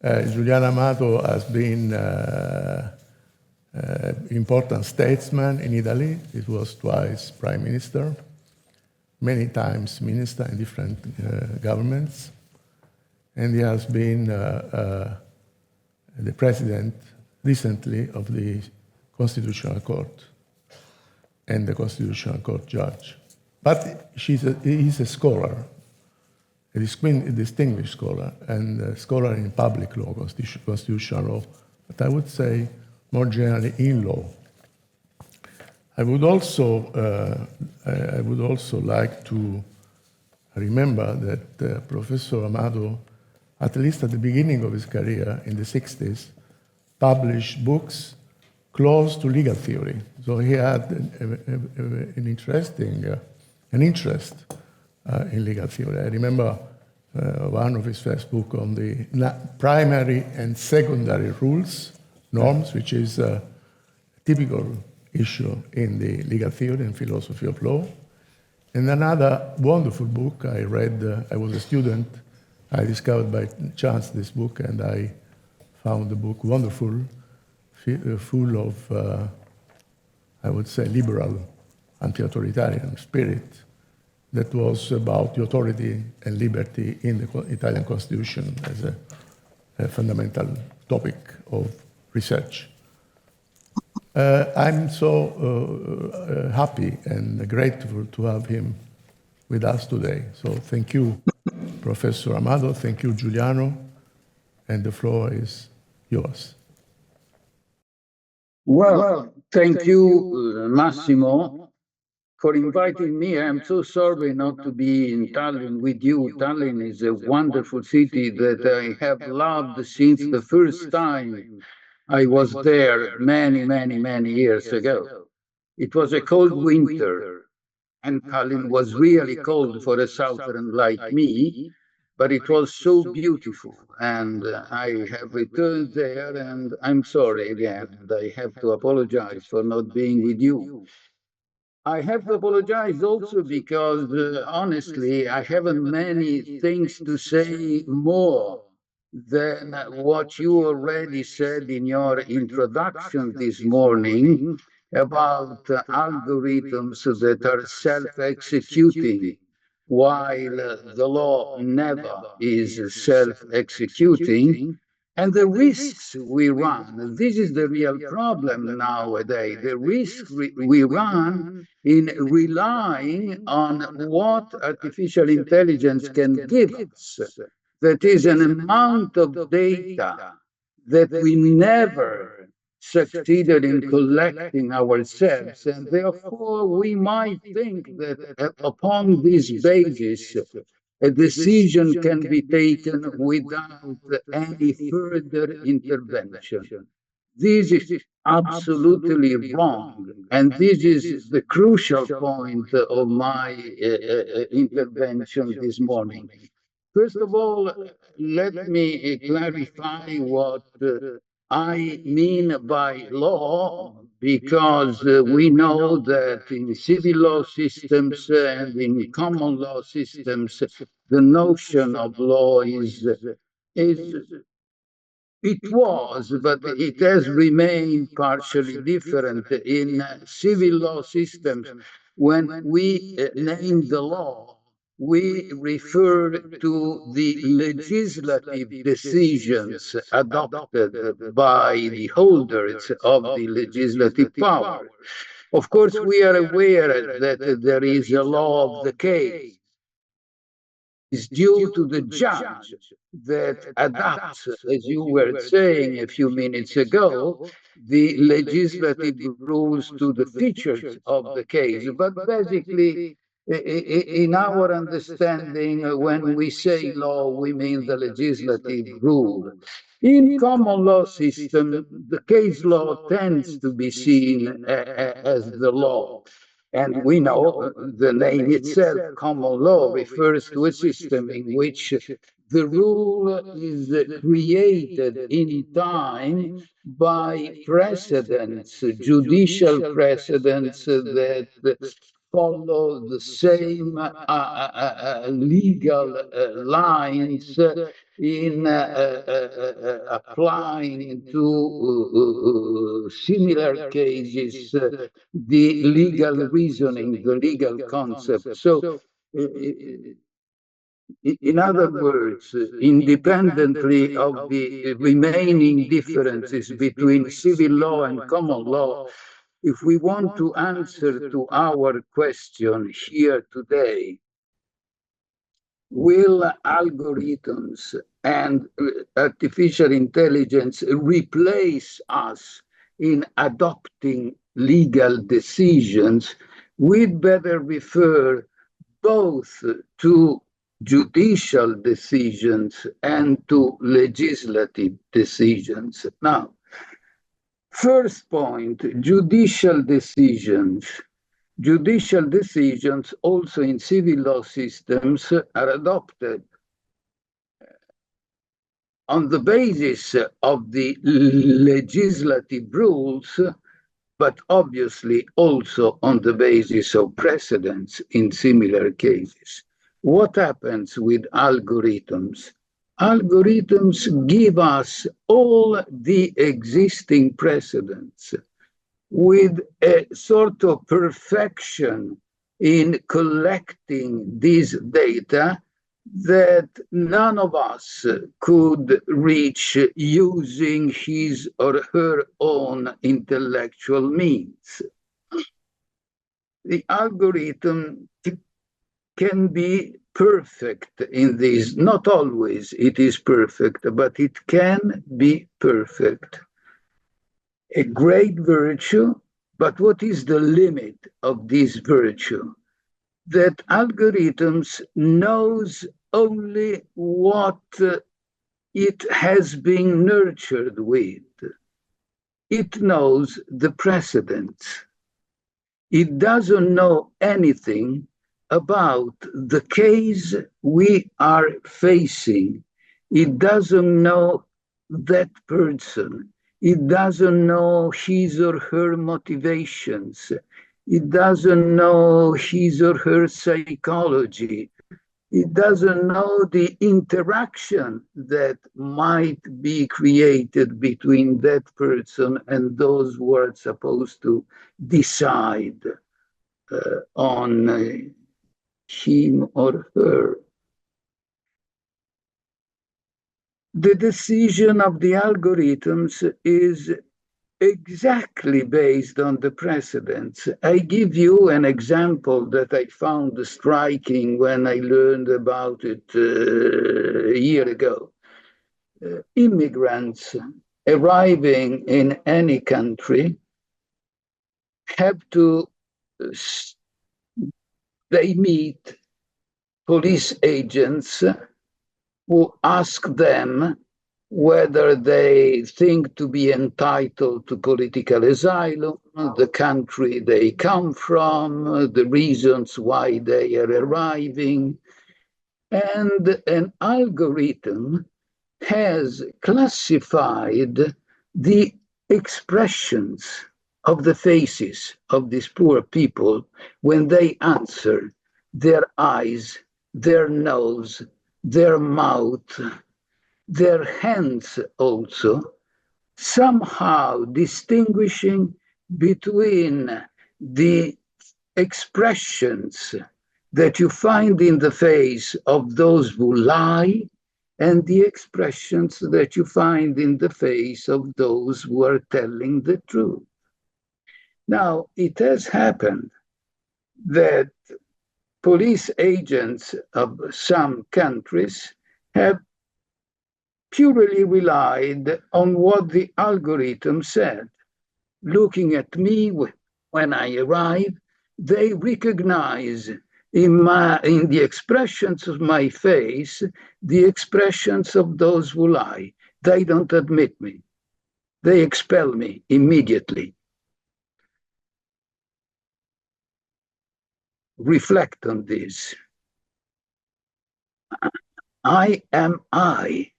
Guliano Amato has been important statesman in Italy. It was twice prime minister, many times minister in different governments, and he has been the president recently of the Constitutional Court and the Constitutional Court judge. But he is a scholar, a distinguished scholar, and a scholar in public law, constitutional law, but I would say more generally in law. I would also like to remember that Professor Amato, at least at the beginning of his career in the 60s, published books close to legal theory. So he had an interest in legal theory. I remember one of his first books on the primary and secondary rules, norms, which is a typical issue in the legal theory and philosophy of law. And another wonderful book I read, I was a student, I discovered by chance this book, and I found the book wonderful, full of, I would say, liberal, anti-authoritarian spirit that was about the authority and liberty in the Italian Constitution as a fundamental topic of research. I'm so happy and grateful to have him with us today. So thank you, Professor Amato, thank you, Guliano, and the floor is yours. Well, thank you, Massimo, for inviting me. I'm so sorry not to be in Tallinn with you. Tallinn is a wonderful city that I have loved since the first time I was there many years ago. It was a cold winter, and Tallinn was really cold for a southern like me, but it was so beautiful, and I have returned there, and I'm sorry again, and I have to apologize for not being with you. I have to apologize also because, honestly, I haven't many things to say more than what you already said in your introduction this morning about algorithms that are self-executing, while the law never is self-executing. And the risks we run, this is the real problem nowadays, the risks we run in relying on what artificial intelligence can give us. That is an amount of data that we never succeeded in collecting ourselves. And therefore, we might think that upon this basis, a decision can be taken without any further intervention. This is absolutely wrong. And this is the crucial point of my intervention this morning. First of all, let me clarify what I mean by law, because we know that in civil law systems and in common law systems, the notion of law it was, but it has remained partially different. In civil law systems, when we name the law, we refer to the legislative decisions adopted by the holders of the legislative power. Of course, we are aware that there is a law of the case. Is due to the judge that adapts, as you were saying a few minutes ago, the legislative rules to the features of the case. But basically, in our understanding, when we say law, we mean the legislative rule. In common law system, the case law tends to be seen as the law. And we know the name itself, common law, refers to a system in which the rule is created in time by precedents, judicial precedents that follow the same legal lines in applying to similar cases the legal reasoning, the legal concept. So, in other words, independently of the remaining differences between civil law and common law, if we want to answer to our question here today, will algorithms and artificial intelligence replace us in adopting legal decisions? We'd better refer both to judicial decisions and to legislative decisions. Now, first point, judicial decisions. Judicial decisions also in civil law systems are adopted on the basis of the legislative rules, but obviously also on the basis of precedents in similar cases. What happens with algorithms? Algorithms give us all the existing precedents with a sort of perfection in collecting this data that none of us could reach using his or her own intellectual means. The algorithm can be perfect in this. Not always it is perfect, but it can be perfect. A great virtue, but what is the limit of this virtue? That algorithms knows only what it has been nurtured with. It knows the precedents. It doesn't know anything about the case we are facing. It doesn't know that person. It doesn't know his or her motivations. It doesn't know his or her psychology. It doesn't know the interaction that might be created between that person and those who are supposed to decide on him or her. The decision of the algorithms is exactly based on the precedents. I give you an example that I found striking when I learned about it a year ago. Immigrants arriving in any country have to, they meet police agents who ask them whether they think to be entitled to political asylum, the country they come from, the reasons why they are arriving. And an algorithm has classified the expressions of the faces of these poor people when they answer, their eyes, their nose, their mouth, their hands also, somehow distinguishing between the expressions that you find in the face of those who lie and the expressions that you find in the face of those who are telling the truth. Now, it has happened that police agents of some countries have purely relied on what the algorithm said. Looking at me when I arrive, they recognize in the expressions of my face the expressions of those who lie. They don't admit me. They expel me immediately. Reflect on this. I am I.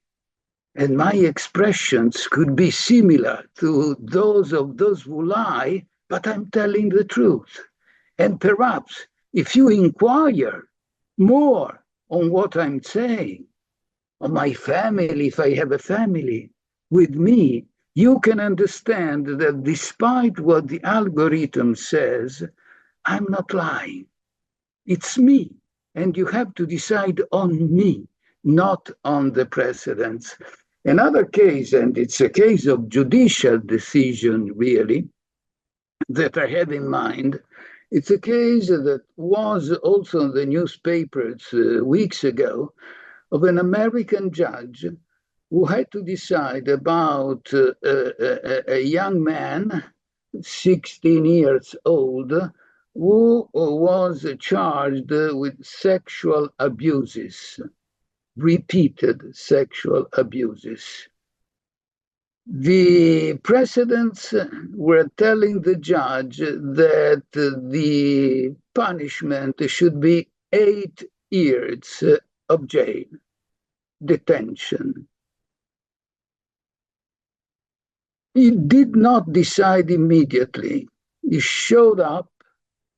And my expressions could be similar to those of those who lie, but I'm telling the truth. And perhaps if you inquire more on what I'm saying, on my family, if I have a family with me, you can understand that despite what the algorithm says, I'm not lying. It's me. And you have to decide on me, not on the precedents. Another case, and it's a case of judicial decision, really, that I have in mind. It's a case that was also in the newspapers weeks ago of an American judge who had to decide about a young man, 16 years old, who was charged with sexual abuses, repeated sexual abuses. The presidents were telling the judge that the punishment should be 8 years of jail, detention. He did not decide immediately. He showed up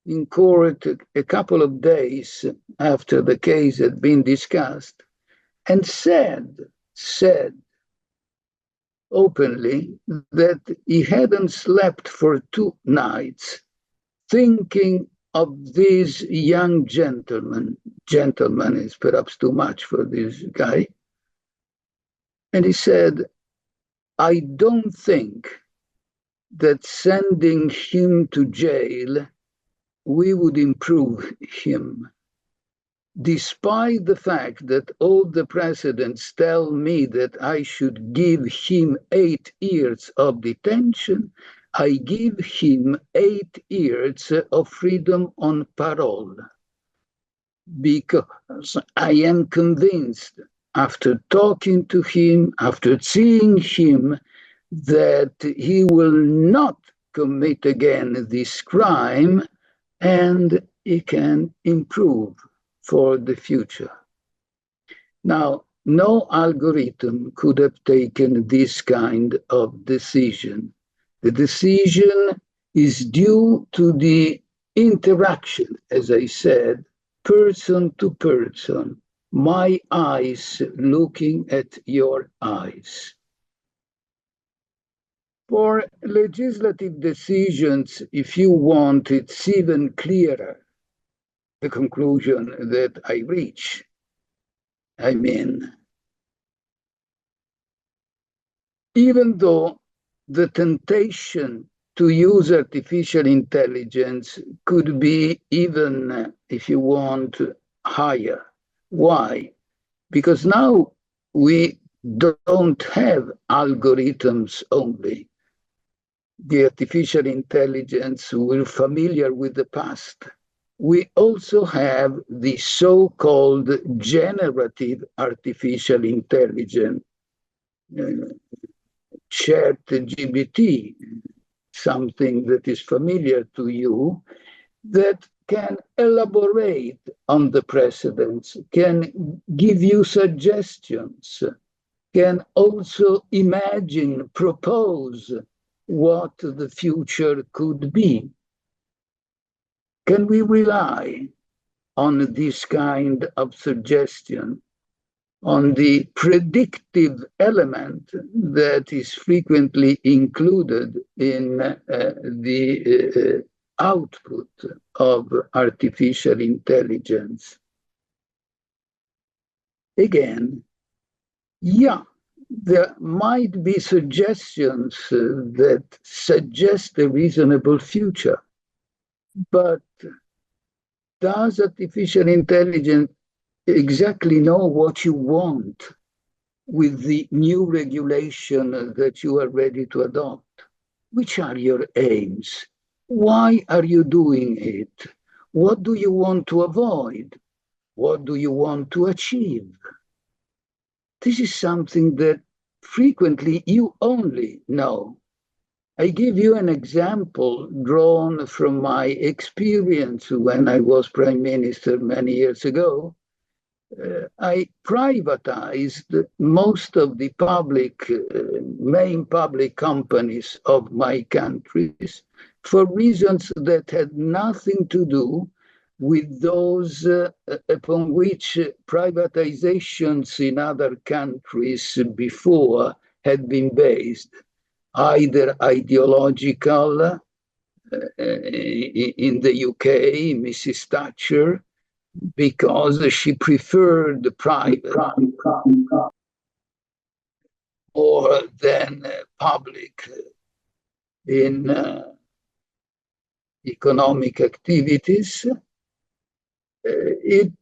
in court a couple of days after the case had been discussed and said openly that he hadn't slept for 2 nights thinking of this young gentleman. Gentleman is perhaps too much for this guy. And he said, I don't think that sending him to jail, we would improve him. Despite the fact that all the precedents tell me that I should give him 8 years of detention, I give him 8 years of freedom on parole. Because I am convinced, after talking to him, after seeing him, that he will not commit again this crime and he can improve for the future. Now, no algorithm could have taken this kind of decision. The decision is due to the interaction, as I said, person to person, my eyes looking at your eyes. For legislative decisions, if you want, it's even clearer, the conclusion that I reach. I mean, even though the temptation to use artificial intelligence could be even, if you want, higher. Why? Because now we don't have algorithms only. The artificial intelligence, we're familiar with the past. We also have the so-called generative artificial intelligence, ChatGPT, something that is familiar to you, that can elaborate on the precedents, can give you suggestions, can also imagine, propose what the future could be. Can we rely on this kind of suggestion, on the predictive element that is frequently included in the output of artificial intelligence? Again, yeah, there might be suggestions that suggest a reasonable future, but does artificial intelligence exactly know what you want with the new regulation that you are ready to adopt? Which are your aims? Why are you doing it? What do you want to avoid? What do you want to achieve? This is something that frequently you only know. I give you an example drawn from my experience when I was Prime Minister many years ago. I privatized most of the main public companies of my countries for reasons that had nothing to do with those upon which privatizations in other countries before had been based, either ideological, in the UK, Mrs. Thatcher, because she preferred the private more than public in economic activities. It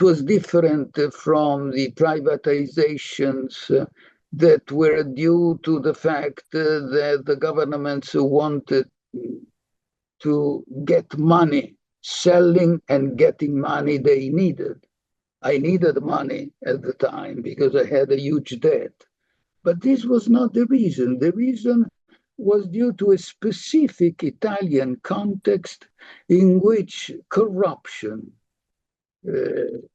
was different from the privatizations that were due to the fact that the governments wanted to get money, selling and getting money they needed. I needed money at the time because I had a huge debt. But this was not the reason. The reason was due to a specific Italian context in which corruption,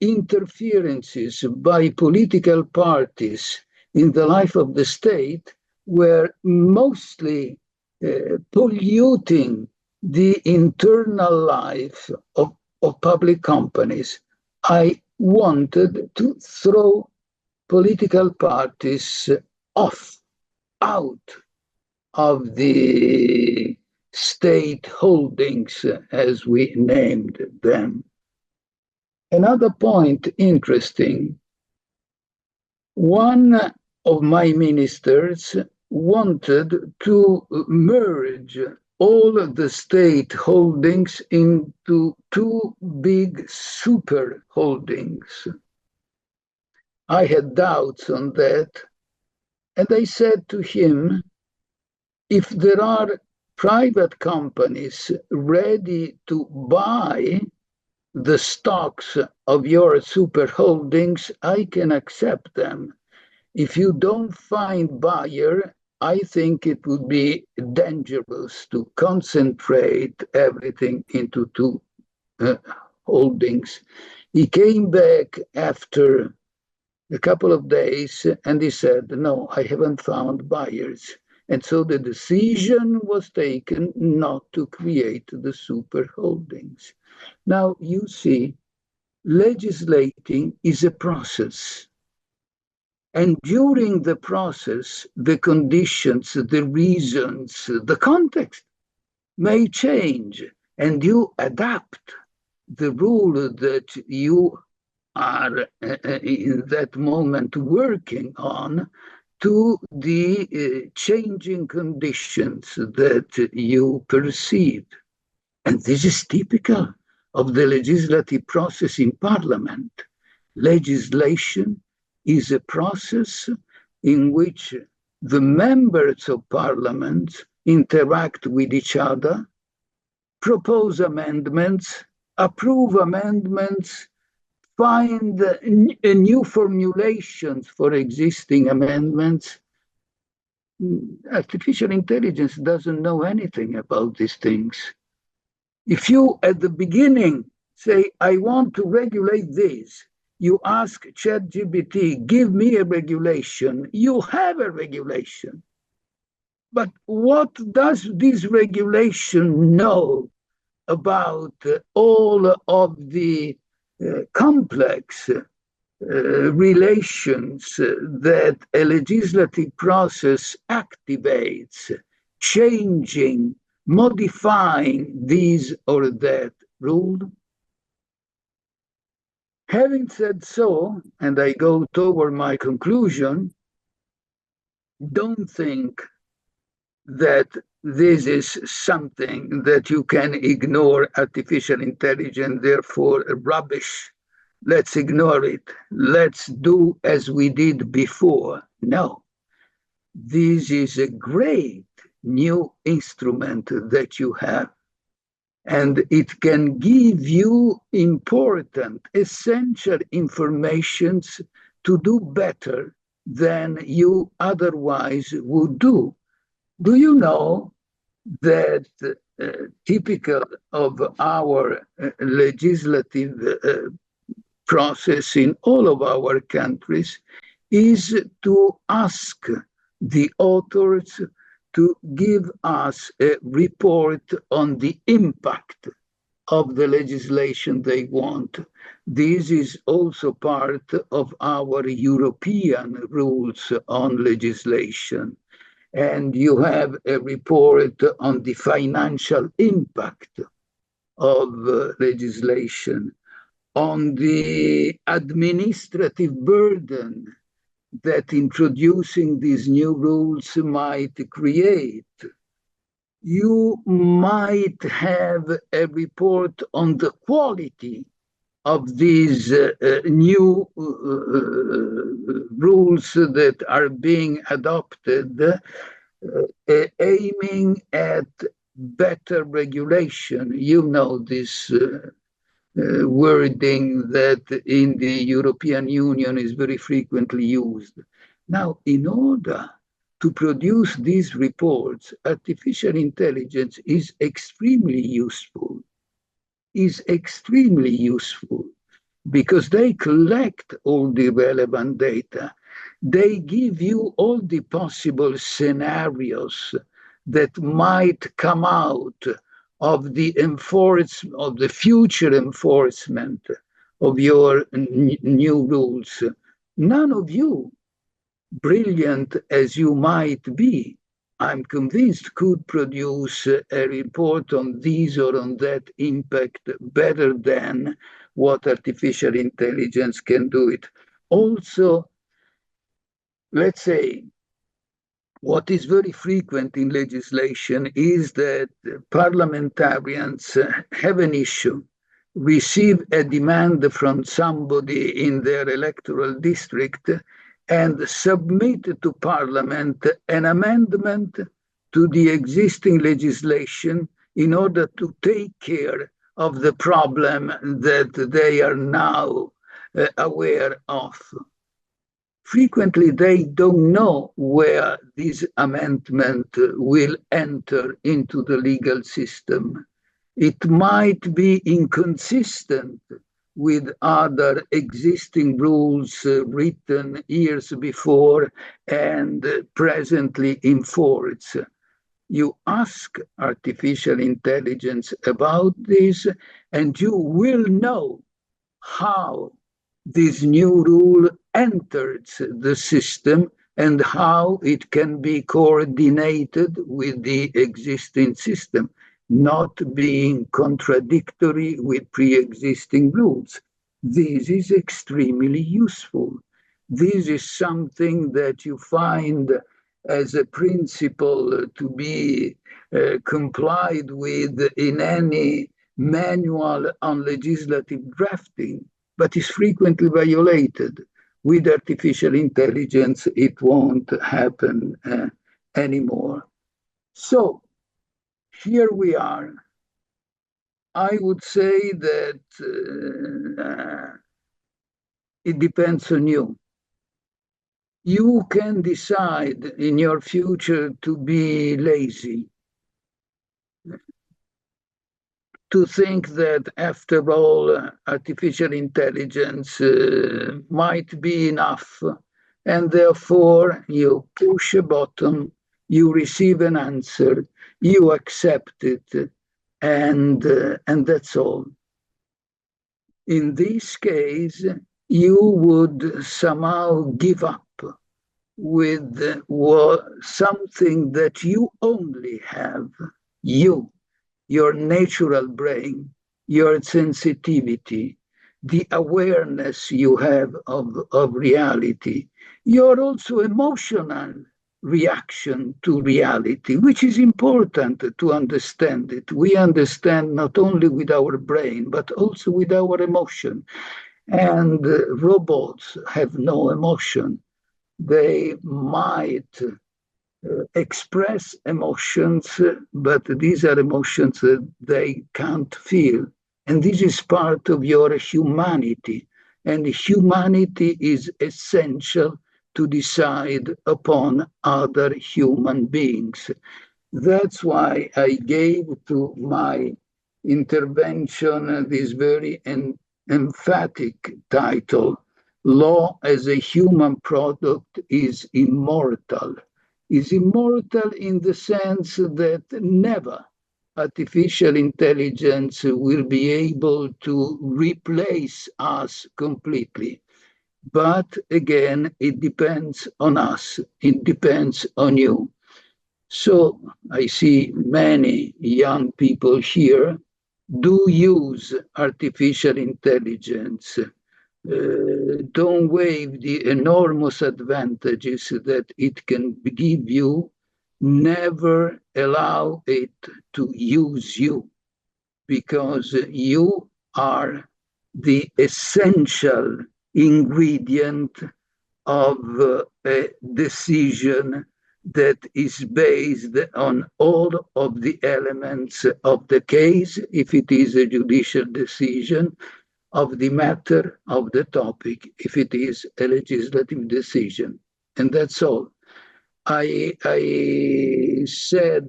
interferences by political parties in the life of the state were mostly polluting the internal life of public companies. I wanted to throw political parties out of the state holdings, as we named them. Another point interesting, one of my ministers wanted to merge all of the state holdings into two big super holdings. I had doubts on that, and I said to him, if there are private companies ready to buy the stocks of your super holdings, I can accept them. If you don't find buyer, I think it would be dangerous to concentrate everything into two holdings. He came back after a couple of days and he said, no, I haven't found buyers. And so the decision was taken not to create the super holdings. Now, you see, legislating is a process. And during the process, the conditions, the reasons, the context may change, and you adapt the rule that you are in that moment working on to the changing conditions that you perceive. And this is typical of the legislative process in Parliament. Legislation is a process in which the members of Parliament interact with each other, propose amendments, approve amendments, find new formulations for existing amendments. Artificial intelligence doesn't know anything about these things. If you, at the beginning, say, I want to regulate this, you ask ChatGPT, give me a regulation, you have a regulation. But what does this regulation know about all of the complex relations that a legislative process activates, changing, modifying this or that rule? Having said so, and I go toward my conclusion, don't think that this is something that you can ignore artificial intelligence, therefore rubbish. Let's ignore it. Let's do as we did before. No, this is a great new instrument that you have, and it can give you important, essential informations to do better than you otherwise would do. Do you know that typical of our legislative process in all of our countries is to ask the authors to give us a report on the impact of the legislation they want. This is also part of our European rules on legislation. And you have a report on the financial impact of legislation, on the administrative burden that introducing these new rules might create. You might have a report on the quality of these new rules that are being adopted, aiming at better regulation. You know this wording that in the European Union is very frequently used. Now, in order to produce these reports, artificial intelligence is extremely useful, because they collect all the relevant data. They give you all the possible scenarios that might come out of the future enforcement of your new rules. None of you, brilliant as you might be, I'm convinced, could produce a report on this or on that impact better than what artificial intelligence can do it. Also, let's say, what is very frequent in legislation is that parliamentarians have an issue, receive a demand from somebody in their electoral district, and submit to Parliament an amendment to the existing legislation in order to take care of the problem that they are now aware of. Frequently, they don't know where this amendment will enter into the legal system. It might be inconsistent with other existing rules written years before and presently in force. You ask artificial intelligence about this, and you will know how this new rule enters the system and how it can be coordinated with the existing system, not being contradictory with pre-existing rules. This is extremely useful. This is something that you find as a principle to be complied with in any manual on legislative drafting, but is frequently violated. With artificial intelligence, it won't happen anymore. So here we are. I would say that it depends on you. You can decide in your future to be lazy, to think that after all, artificial intelligence might be enough, and therefore you push a button, you receive an answer, you accept it, and that's all. In this case, you would somehow give up with something that you only have, your natural brain, your sensitivity, the awareness you have of reality, your also emotional reaction to reality, which is important to understand it. We understand not only with our brain, but also with our emotion. And robots have no emotion. They might express emotions, but these are emotions that they can't feel. And this is part of your humanity. And humanity is essential to decide upon other human beings. That's why I gave to my intervention this very emphatic title: Law as a Human Product is Immortal. is immortal in the sense that never artificial intelligence will be able to replace us completely. But again, it depends on us, it depends on you. So I see many young people here do use artificial intelligence. Don't waive the enormous advantages that it can give you. Never allow it to use you, because you are the essential ingredient of a decision that is based on all of the elements of the case, if it is a judicial decision, of the matter of the topic, if it is a legislative decision. And that's all. I said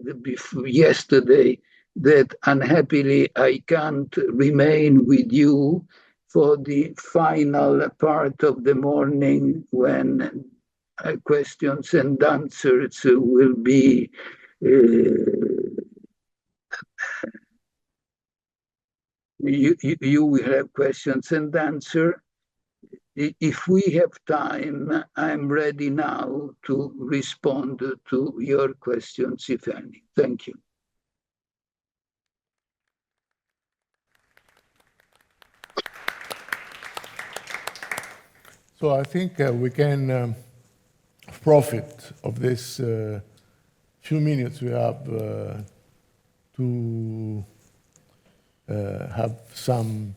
yesterday that unhappily I can't remain with you for the final part of the morning when questions and answers will be you will have questions and answer. If we have time, I'm ready now to respond to your questions, if any. Thank you. So I think we can profit of this few minutes we have to have some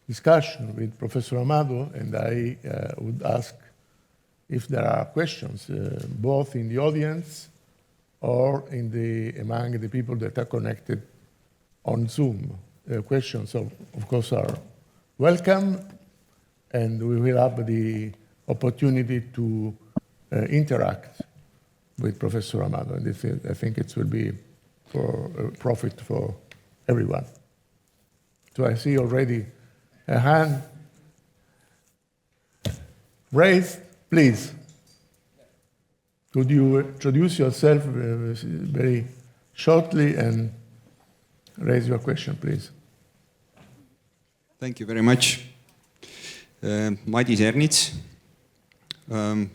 discussion with Professor Amato, and I would ask if there are questions, both in the audience or among the people that are connected on Zoom. Questions, of course, are welcome, and we will have the opportunity to interact with Professor Amato, and I think it will be for profit for everyone. So I see already a hand raised. Please, could you introduce yourself very shortly and raise your question, please? Thank you very much. Madis Ernits,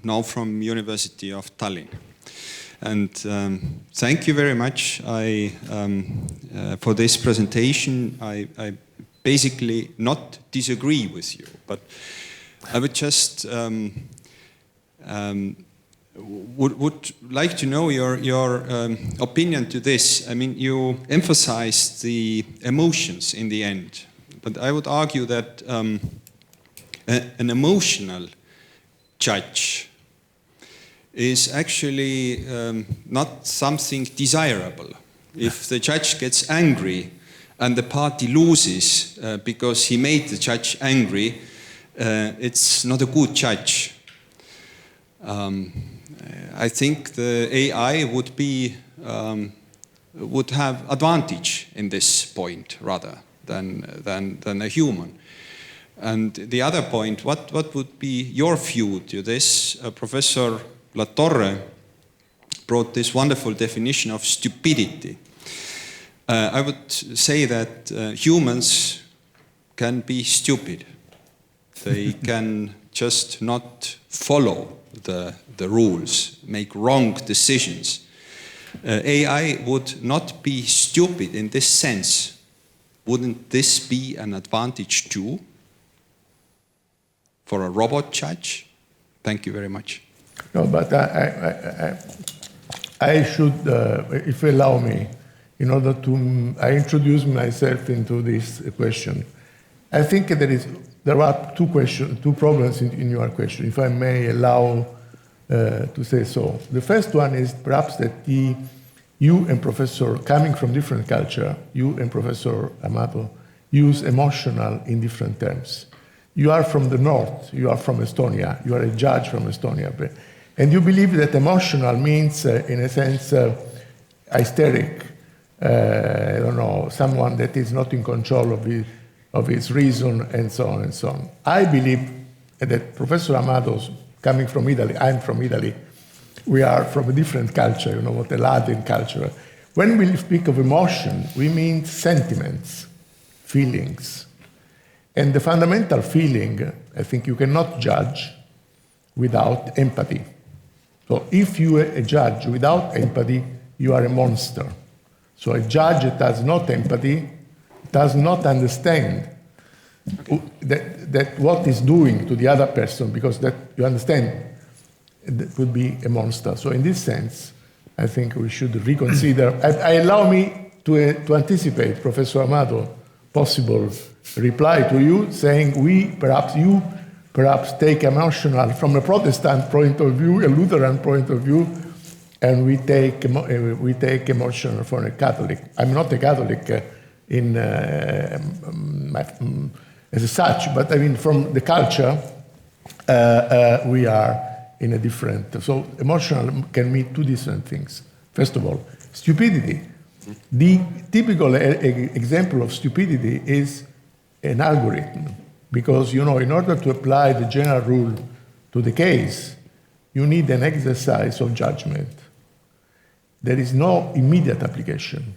now from University of Tallinn. And thank you very much for this presentation. I basically not disagree with you, but I would just would like to know your opinion to this. I mean, you emphasized the emotions in the end, but I would argue that an emotional judge is actually not something desirable. If the judge gets angry and the party loses because he made the judge angry, it's not a good judge. I think the AI would have advantage in this point rather than a human. And the other point, what would be your view to this? Professor Latorre brought this wonderful definition of stupidity. I would say that humans can be stupid. They can just not follow the rules, make wrong decisions. AI would not be stupid in this sense. Wouldn't this be an advantage too for a robot judge? Thank you very much. No, but I should, if you allow me, in order to I introduce myself into this question. I think there are two problems in your question, if I may allow to say so. The first one is perhaps that you and Professor, coming from different culture, you and Professor Amato use emotional in different terms. You are from the north, you are from Estonia, you are a judge from Estonia, and you believe that emotional means, in a sense, hysteric, I don't know, someone that is not in control of his reason, and so on and so on. I believe that Professor Amato's coming from Italy, I'm from Italy, we are from a different culture, you know, what the Latin culture. When we speak of emotion, we mean sentiments, feelings. And the fundamental feeling, I think you cannot judge without empathy. So if you are a judge without empathy, you are a monster. So a judge that has not empathy does not understand that what is doing to the other person, because that you understand that would be a monster. So in this sense, I think we should reconsider. Allow me to anticipate Professor Amato possible reply to you, saying you perhaps take emotional from a Protestant point of view, a Lutheran point of view, and we take emotional from a Catholic. I'm not a Catholic as such, but I mean from the culture, we are in a different. So emotional can mean two different things. First of all, stupidity. The typical example of stupidity is an algorithm, because you know, in order to apply the general rule to the case, you need an exercise of judgment. There is no immediate application.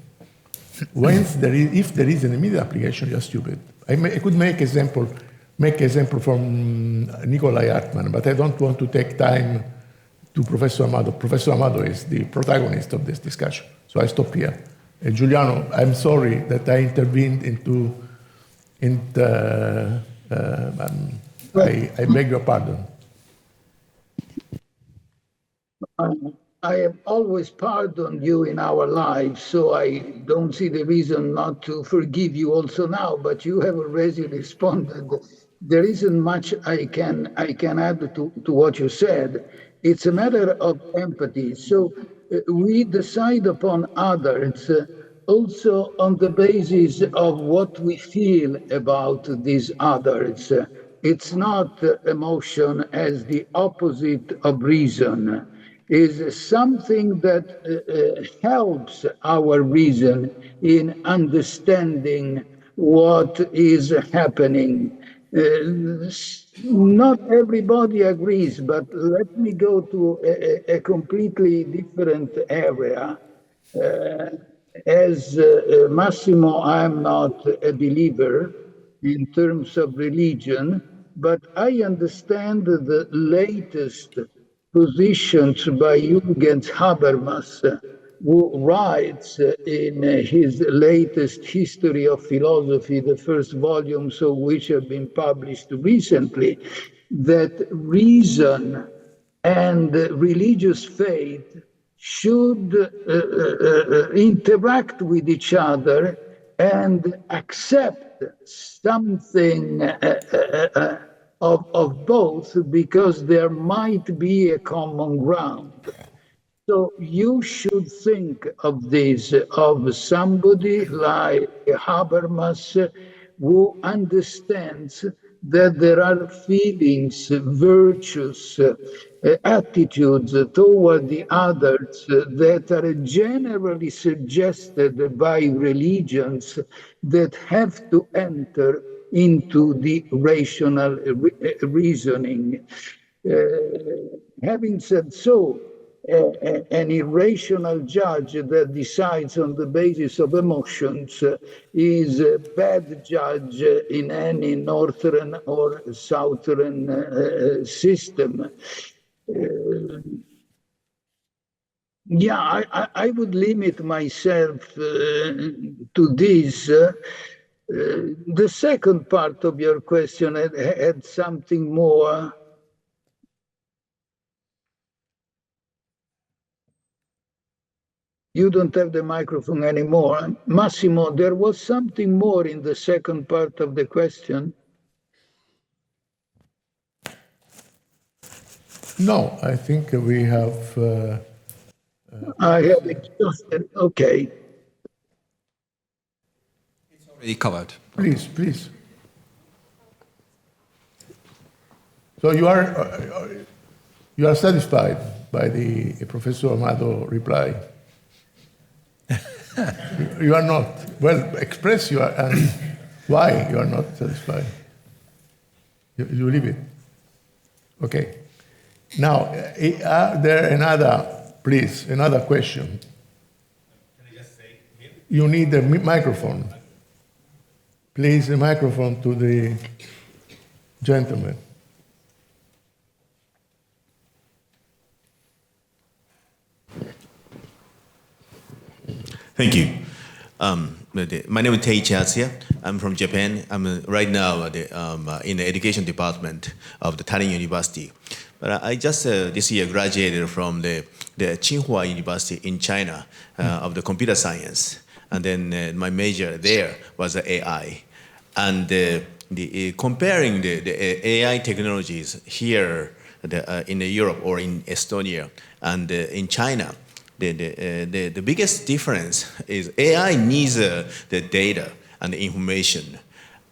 If there is an immediate application, you're stupid. I could make example from Nikolai Hartmann, but I don't want to take time to Professor Amato. Professor Amato is the protagonist of this discussion, so I stop here. Giuliano, I'm sorry that I intervened I beg your pardon. I have always pardoned you in our lives, so I don't see the reason not to forgive you also now, but you have already responded. There isn't much I can add to what you said. It's a matter of empathy. So we decide upon others also on the basis of what we feel about these others. It's not emotion as the opposite of reason. Is something that helps our reason in understanding what is happening. Not everybody agrees, but let me go to a completely different area. As Massimo, I'm not a believer in terms of religion, but I understand the latest positions by Jürgen Habermas, who writes in his latest History of Philosophy, the first volumes of which have been published recently, that reason and religious faith should interact with each other and accept something of both, because there might be a common ground. So you should think of this, of somebody like Habermas, who understands that there are feelings, virtues, attitudes toward the others that are generally suggested by religions that have to enter into the rational reasoning. Having said so, an irrational judge that decides on the basis of emotions is a bad judge in any northern or southern system. I would limit myself to this. The second part of your question had something more. You don't have the microphone anymore. Massimo, there was something more in the second part of the question. No, I think we have. I have exhausted. Okay. It's already covered. Please. So you are satisfied by the Professor Amato reply? You are not. Well, express your why you are not satisfied. You leave it. Okay. Now, there another, please, another question. Can I just say here? You need a microphone. Please, a microphone to the gentleman. Thank you. My name is Teiichi Atsuya. I'm from Japan. I'm right now in the education department of the Tallinn University. But I just this year graduated from the Tsinghua University in China of the computer science. And then my major there was AI. And comparing the AI technologies here in Europe or in Estonia and in China, the biggest difference is AI needs the data and the information.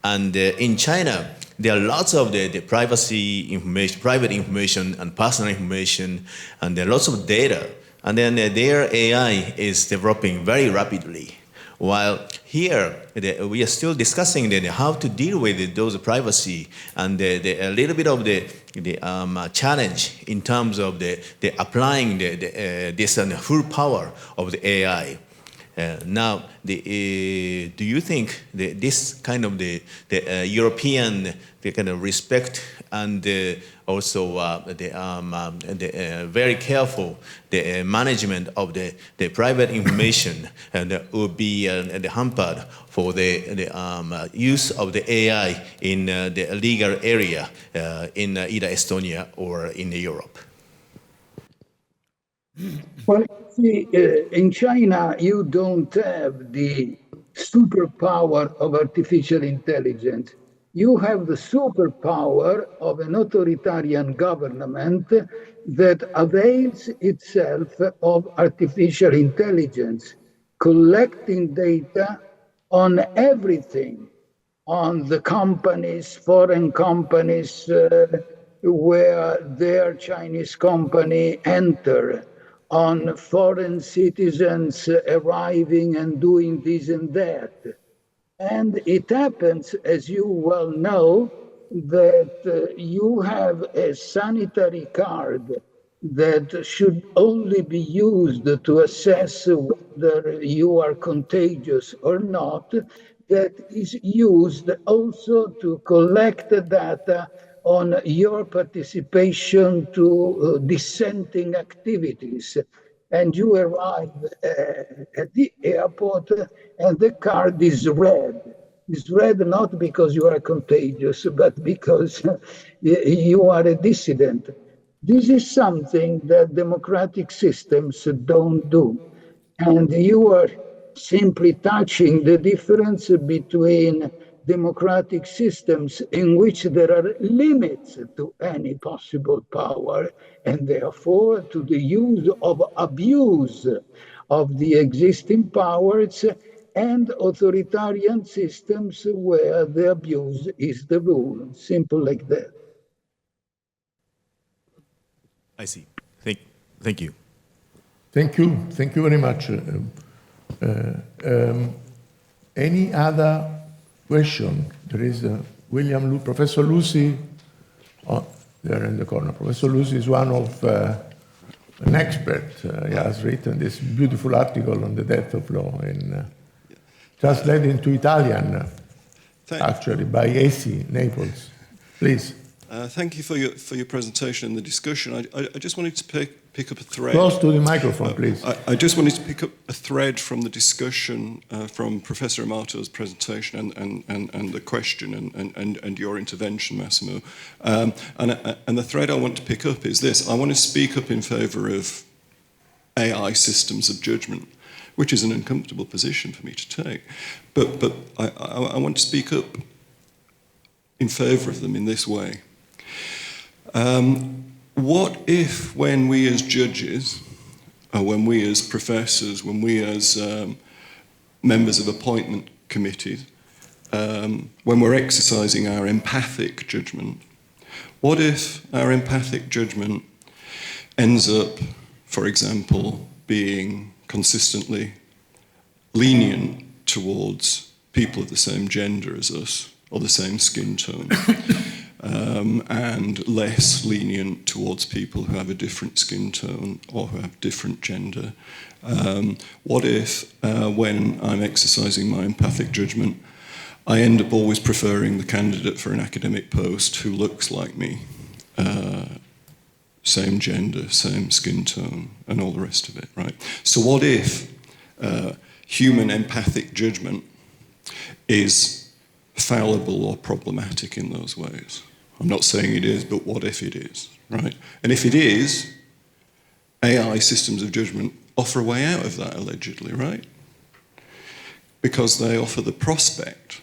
And in China, there are lots of the privacy information, private information and personal information, and there are lots of data. And then their AI is developing very rapidly. While here, we are still discussing how to deal with those privacy and a little bit of the challenge in terms of the applying this full power of the AI. Now, do you think this kind of the European kind of respect and also the very careful the management of the private information and would be hampered for the use of the AI in the legal area in either Estonia or in Europe? Well, see, in China, you don't have the superpower of artificial intelligence. You have the superpower of an authoritarian government that avails itself of artificial intelligence, collecting data on everything, on the companies, foreign companies, where their Chinese company enter, on foreign citizens arriving and doing this and that. And it happens, as you well know, that you have a sanitary card that should only be used to assess whether you are contagious or not, that is used also to collect data on your participation to dissenting activities. And you arrive at the airport and the card is red. It's red not because you are contagious, but because you are a dissident. This is something that democratic systems don't do. And you are simply touching the difference between democratic systems in which there are limits to any possible power, and therefore to the use of abuse of the existing powers, and authoritarian systems where the abuse is the rule. Simple like that. I see. Thank you. Thank you. Thank you very much. Any other question? There is Professor Lucy, there in the corner. Professor Lucy is one of an expert. He has written this beautiful article on the death of law, translated into Italian, actually, by Esi, Naples. Please. Thank you for your presentation and the discussion. I just wanted to pick up a thread. Close to the microphone, please. I just wanted to pick up a thread from the discussion from Professor Amato's presentation and the question and your intervention, Massimo. And the thread I want to pick up is this. I want to speak up in favour of AI systems of judgment, which is an uncomfortable position for me to take. But I want to speak up in favour of them in this way. What if, when we as judges, or when we as professors, when we as members of appointment committees, when we're exercising our empathic judgment, what if our empathic judgment ends up, for example, being consistently lenient towards people of the same gender as us, or the same skin tone? and less lenient towards people who have a different skin tone or who have different gender? What if, when I'm exercising my empathic judgment, I end up always preferring the candidate for an academic post who looks like me, same gender, same skin tone, and all the rest of it, right? So what if human empathic judgment is fallible or problematic in those ways? I'm not saying it is, but what if it is, right? And if it is, AI systems of judgment offer a way out of that, allegedly, right? Because they offer the prospect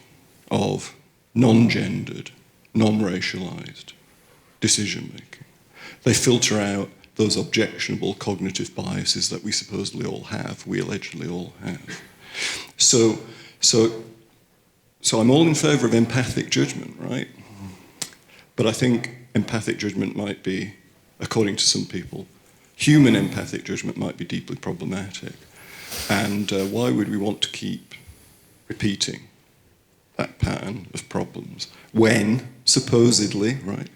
of non-gendered, non-racialized decision-making. They filter out those objectionable cognitive biases that we supposedly all have, we allegedly all have. So I'm all in favor of empathic judgment, right? But I think empathic judgment might be, according to some people, human empathic judgment might be deeply problematic. And why would we want to keep repeating that pattern of problems when, supposedly, right,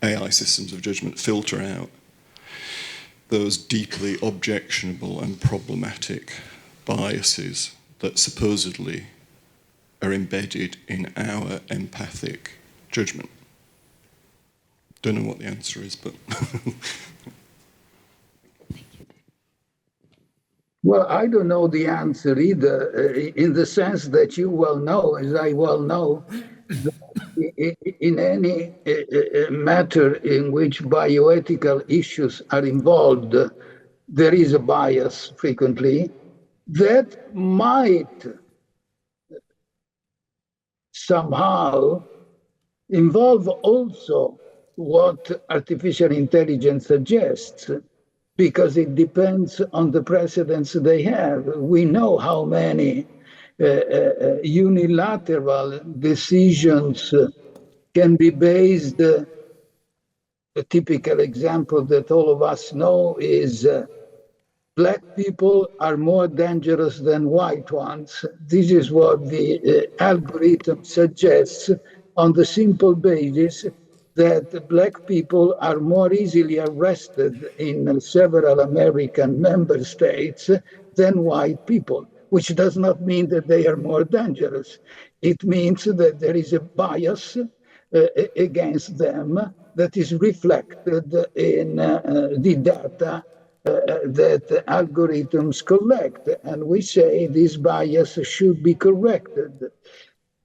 AI systems of judgment filter out those deeply objectionable and problematic biases that supposedly are embedded in our empathic judgment? Don't know what the answer is, but... Well, I don't know the answer either, in the sense that you well know, as I well know, in any matter in which bioethical issues are involved, there is a bias frequently that might somehow involve also what artificial intelligence suggests, because it depends on the precedents they have. We know how many unilateral decisions can be based. A typical example that all of us know is black people are more dangerous than white ones. This is what the algorithm suggests on the simple basis that black people are more easily arrested in several American member states than white people, which does not mean that they are more dangerous. It means that there is a bias against them that is reflected in the data that algorithms collect. And we say this bias should be corrected.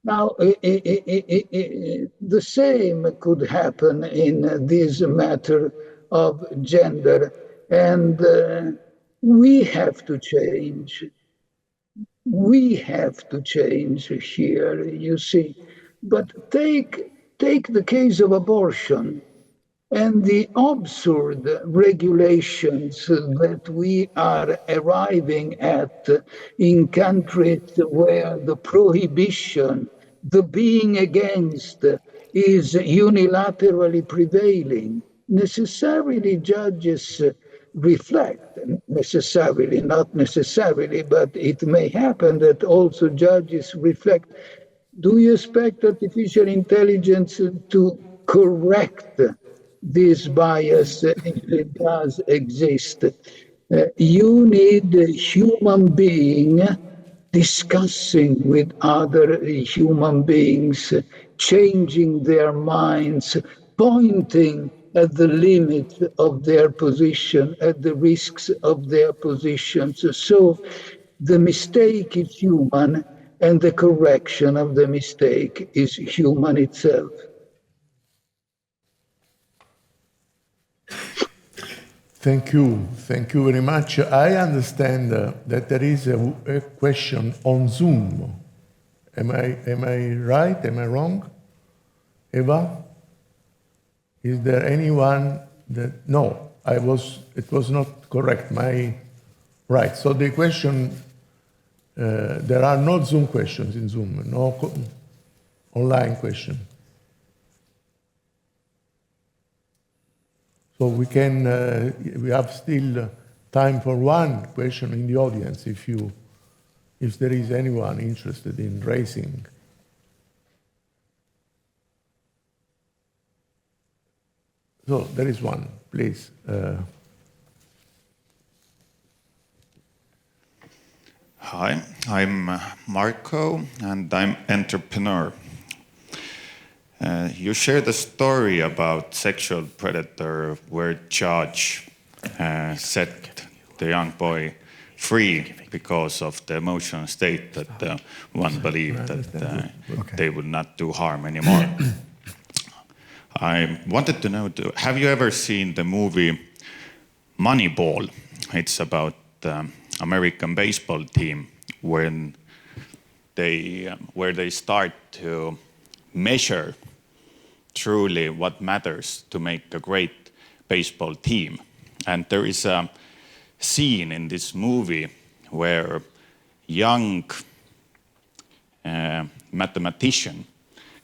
Now, the same could happen in this matter of gender, and we have to change. We have to change here, you see. But take the case of abortion and the absurd regulations that we are arriving at in countries where the prohibition, the being against, is unilaterally prevailing. Necessarily, judges reflect, necessarily, not necessarily, but it may happen that also judges reflect. Do you expect artificial intelligence to correct this bias if it does exist? You need a human being discussing with other human beings, changing their minds, pointing at the limits of their position, at the risks of their positions. So the mistake is human, and the correction of the mistake is human itself. Thank you very much. I understand that there is a question on Zoom. Am I right? Am I wrong? Eva? Is there anyone that, no, it was not correct, right. So the question, there are no Zoom questions in Zoom, no online question. So we have still time for one question in the audience if there is anyone interested in raising. So there is one, please. Hi, I'm Marco, and I'm entrepreneur. You shared a story about sexual predator where judge set the young boy free because of the emotional state that one believed that they would not do harm anymore. I wanted to know, have you ever seen the movie Moneyball? It's about American baseball team where they start to measure truly what matters to make a great baseball team. And there is a scene in this movie where young mathematician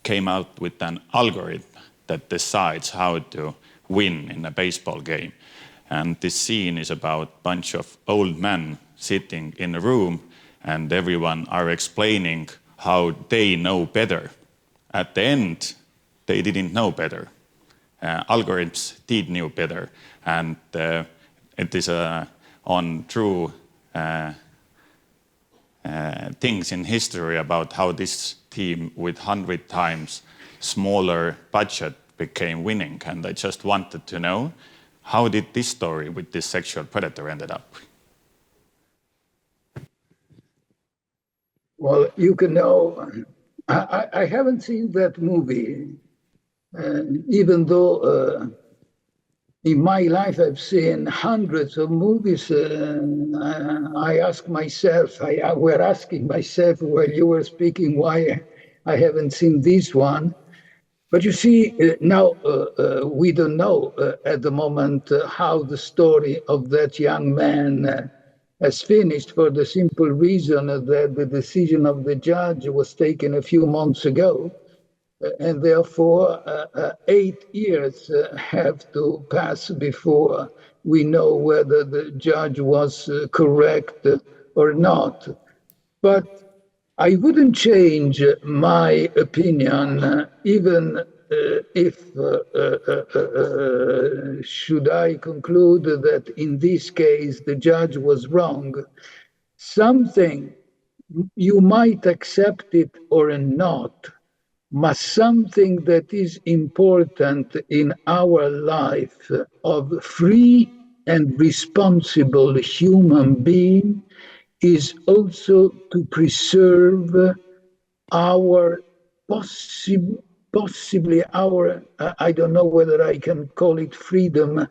came out with an algorithm that decides how to win in a baseball game. And this scene is about a bunch of old men sitting in a room, and everyone are explaining how they know better. At the end, they didn't know better. Algorithms did know better, and it is on true things in history about how this team with 100 times smaller budget became winning. And I just wanted to know, how did this story with this sexual predator ended up? Well, you can know, I haven't seen that movie, even though in my life I've seen hundreds of movies. I ask myself, we're asking myself while you were speaking why I haven't seen this one. But you see, now we don't know at the moment how the story of that young man has finished, for the simple reason that the decision of the judge was taken a few months ago. And therefore, 8 years have to pass before we know whether the judge was correct or not. But I wouldn't change my opinion, even if, should I conclude that in this case the judge was wrong, something, you might accept it or not, but something that is important in our life of free and responsible human being is also to preserve our possibly our, I don't know whether I can call it freedom,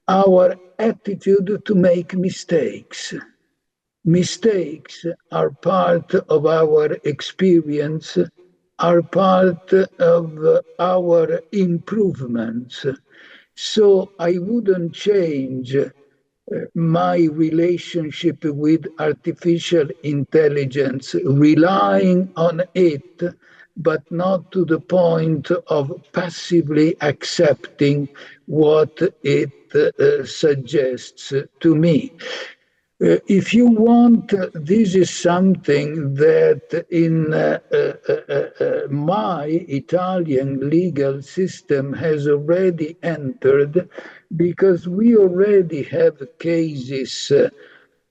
our attitude to make mistakes. Mistakes are part of our experience, are part of our improvements. So I wouldn't change my relationship with artificial intelligence, relying on it, but not to the point of passively accepting what it suggests to me. If you want, this is something that in my Italian legal system has already entered, because we already have cases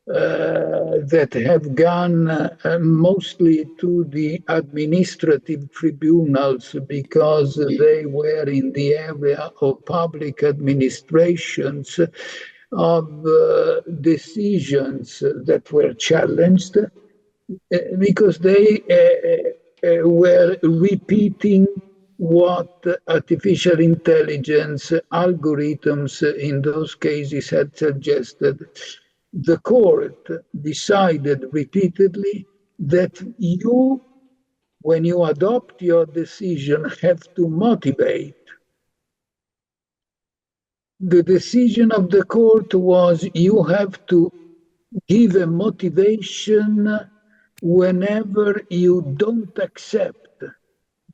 that have gone mostly to the administrative tribunals because they were in the area of public administrations, of decisions that were challenged because they were repeating what artificial intelligence algorithms in those cases had suggested. The court decided repeatedly that you, when you adopt your decision, have to motivate. The decision of the court was you have to give a motivation whenever you don't accept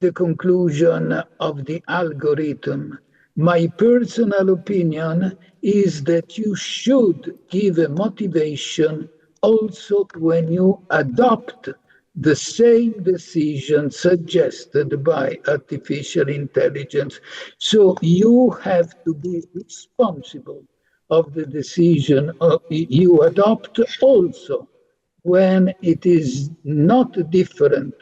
the conclusion of the algorithm. My personal opinion is that you should give a motivation also when you adopt the same decision suggested by artificial intelligence. So you have to be responsible of the decision you adopt also when it is not different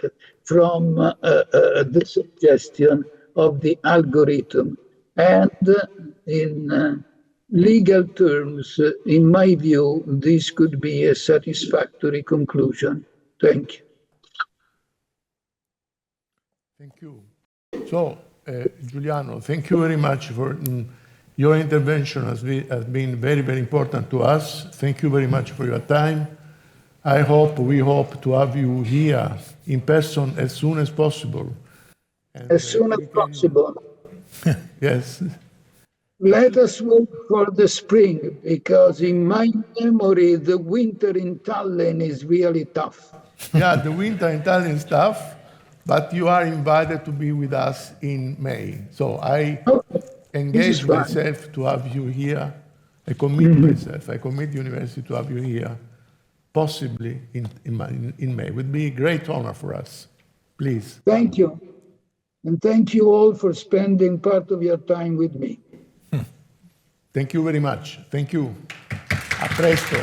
from the suggestion of the algorithm. And in legal terms, in my view, this could be a satisfactory conclusion. Thank you. Thank you. So, Giuliano, thank you very much for your intervention has been very, very important to us. Thank you very much for your time. We hope to have you here in person as soon as possible. And, as soon as possible. Yes. Let us wait for the spring, because in my memory, the winter in Tallinn is really tough. Yeah, the winter in Tallinn is tough, but you are invited to be with us in May. So I engage myself to have you here. I commit myself, I commit the university to have you here, possibly in May. It would be a great honor for us. Please. Thank you. And thank you all for spending part of your time with me. Thank you very much. Thank you. A presto.